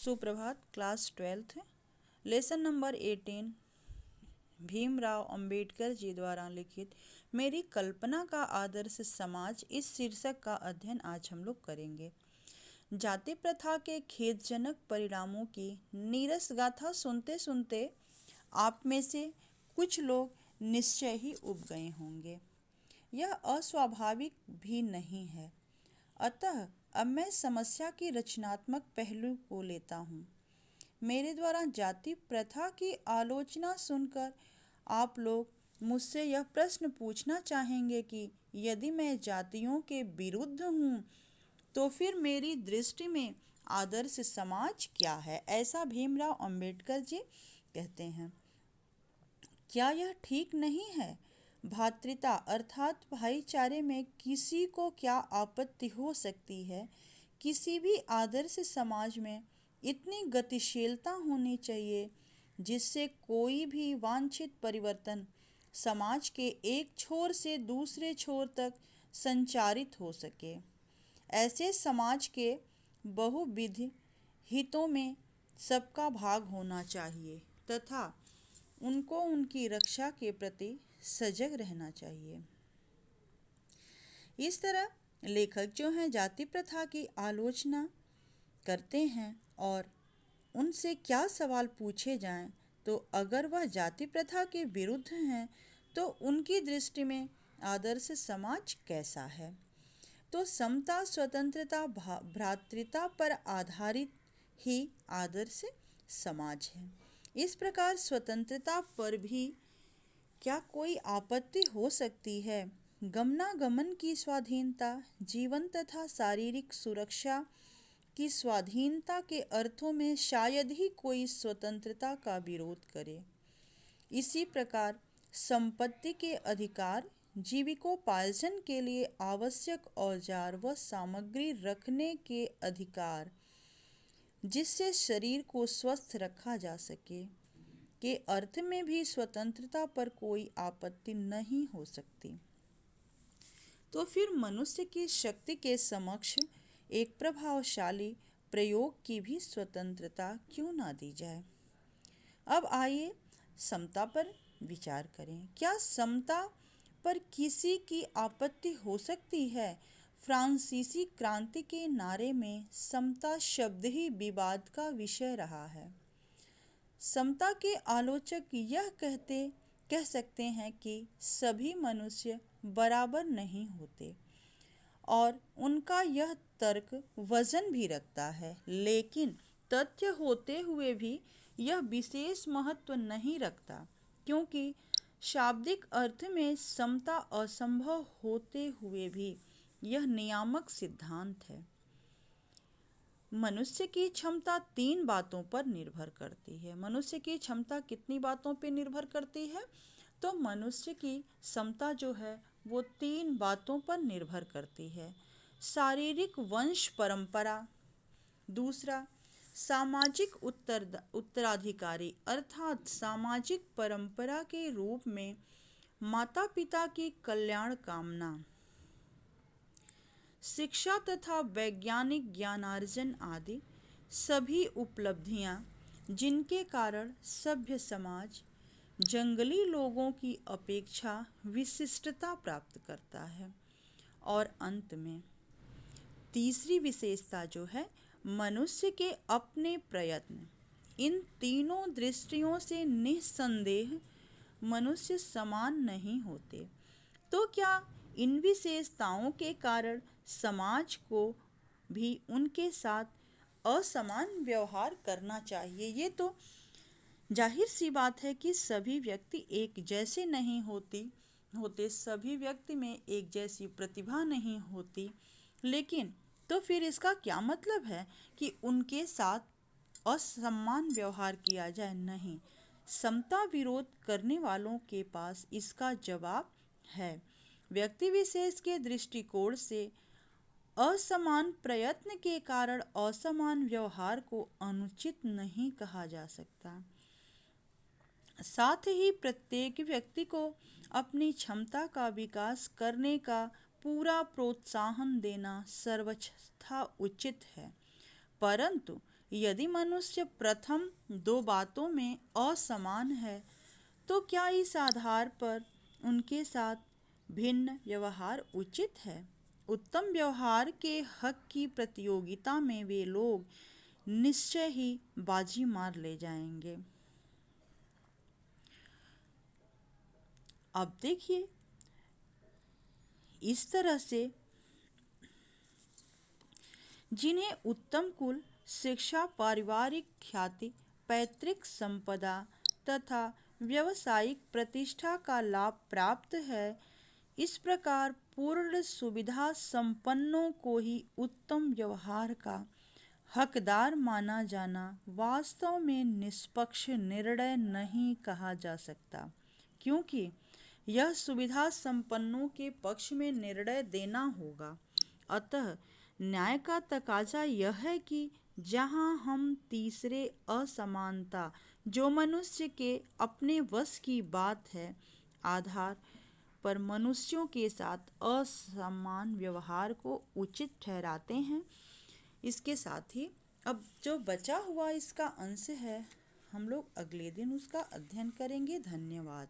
सुप्रभात। Class 12th lesson number 18 Bhimrao Ambedkar ji द्वारा लिखित मेरी कल्पना का आदर्श समाज इस शीर्षक का अध्ययन आज हम लोग करेंगे। जाति प्रथा के खेदजनक परिणामों की नीरस गाथा सुनते सुनते आप में से कुछ लोग निश्चय ही उब गए होंगे। यह अस्वाभाविक भी नहीं है। अतः अब मैं समस्या की रचनात्मक पहलू को लेता हूँ। मेरे द्वारा जाति प्रथा की आलोचना सुनकर आप लोग मुझसे यह प्रश्न पूछना चाहेंगे कि यदि मैं जातियों के विरुद्ध हूँ तो फिर मेरी दृष्टि में आदर्श समाज क्या है, ऐसा भीमराव अंबेडकर जी कहते हैं। क्या यह ठीक नहीं है? भ्रातृता अर्थात भाईचारे में किसी को क्या आपत्ति हो सकती है? किसी भी आदर्श समाज में इतनी गतिशीलता होनी चाहिए जिससे कोई भी वांछित परिवर्तन समाज के एक छोर से दूसरे छोर तक संचारित हो सके। ऐसे समाज के बहुविध हितों में सबका भाग होना चाहिए तथा उनको उनकी रक्षा के प्रति सजग रहना चाहिए। इस तरह लेखक जो हैं जाति प्रथा की आलोचना करते हैं और उनसे क्या सवाल पूछे जाएं तो अगर वह जाति प्रथा के विरुद्ध हैं तो उनकी दृष्टि में आदर्श समाज कैसा है? तो समता, स्वतंत्रता, भ्रातृता पर आधारित ही आदर्श समाज है। इस प्रकार स्वतंत्रता पर भी क्या कोई आपत्ति हो सकती है? गमनागमन की स्वाधीनता, जीवन तथा शारीरिक सुरक्षा की स्वाधीनता के अर्थों में शायद ही कोई स्वतंत्रता का विरोध करे। इसी प्रकार संपत्ति के अधिकार, जीविकोपार्जन के लिए आवश्यक औजार व सामग्री रखने के अधिकार, जिससे शरीर को स्वस्थ रखा जा सके, के अर्थ में भी स्वतंत्रता पर कोई आपत्ति नहीं हो सकती। तो फिर मनुष्य की शक्ति के समक्ष एक प्रभावशाली प्रयोग की भी स्वतंत्रता क्यों ना दी जाए? अब आइए समता पर विचार करें। क्या समता पर किसी की आपत्ति हो सकती है? फ्रांसीसी क्रांति के नारे में समता शब्द ही विवाद का विषय रहा है। समता के आलोचक यह कह सकते हैं कि सभी मनुष्य बराबर नहीं होते और उनका यह तर्क वजन भी रखता है, लेकिन तथ्य होते हुए भी यह विशेष महत्व नहीं रखता, क्योंकि शाब्दिक अर्थ में समता असंभव होते हुए भी यह नियामक सिद्धांत है। मनुष्य की क्षमता 3 बातों पर निर्भर करती है। मनुष्य की क्षमता कितनी बातों पर निर्भर करती है? तो मनुष्य की क्षमता जो है वो 3 बातों पर निर्भर करती है। शारीरिक वंश परंपरा, दूसरा सामाजिक उत्तराधिकारी अर्थात सामाजिक परंपरा के रूप में माता पिता की कल्याण कामना, शिक्षा तथा वैज्ञानिक ज्ञानार्जन आदि सभी उपलब्धियां जिनके कारण सभ्य समाज जंगली लोगों की अपेक्षा विशिष्टता प्राप्त करता है। और अंत में तीसरी विशेषता जो है मनुष्य के अपने प्रयत्न। इन तीनों दृष्टियों से निस्संदेह मनुष्य समान नहीं होते। तो क्या इन विशेषताओं के कारण समाज को भी उनके साथ असमान व्यवहार करना चाहिए? ये तो जाहिर सी बात है कि सभी व्यक्ति एक जैसे नहीं होते, सभी व्यक्ति में एक जैसी प्रतिभा नहीं होती, लेकिन तो फिर इसका क्या मतलब है कि उनके साथ असमान व्यवहार किया जाए? नहीं, समता विरोध करने वालों के पास इसका जवाब है। व्यक्ति विशेष के दृष्टिकोण से असमान प्रयत्न के कारण असमान व्यवहार को अनुचित नहीं कहा जा सकता। साथ ही प्रत्येक व्यक्ति को अपनी क्षमता का विकास करने का पूरा प्रोत्साहन देना सर्वथा उचित है, परंतु यदि मनुष्य प्रथम दो बातों में असमान है, तो क्या इस आधार पर उनके साथ भिन्न व्यवहार उचित है? उत्तम व्यवहार के हक की प्रतियोगिता में वे लोग निश्चय ही बाजी मार ले जाएंगे। अब देखिए, इस तरह से जिन्हें उत्तम कुल, शिक्षा, पारिवारिक ख्याति, पैतृक संपदा तथा व्यावसायिक प्रतिष्ठा का लाभ प्राप्त है, इस प्रकार पूर्ण सुविधा संपन्नों को ही उत्तम व्यवहार का हकदार माना जाना वास्तव में निष्पक्ष निर्णय नहीं कहा जा सकता, क्योंकि यह सुविधा संपन्नों के पक्ष में निर्णय देना होगा। अतः न्याय का तकाजा यह है कि जहाँ हम तीसरे असमानता, जो मनुष्य के अपने वश की बात है, आधार पर मनुष्यों के साथ असमान व्यवहार को उचित ठहराते हैं। इसके साथ ही अब जो बचा हुआ इसका अंश है, हम लोग अगले दिन उसका अध्ययन करेंगे। धन्यवाद।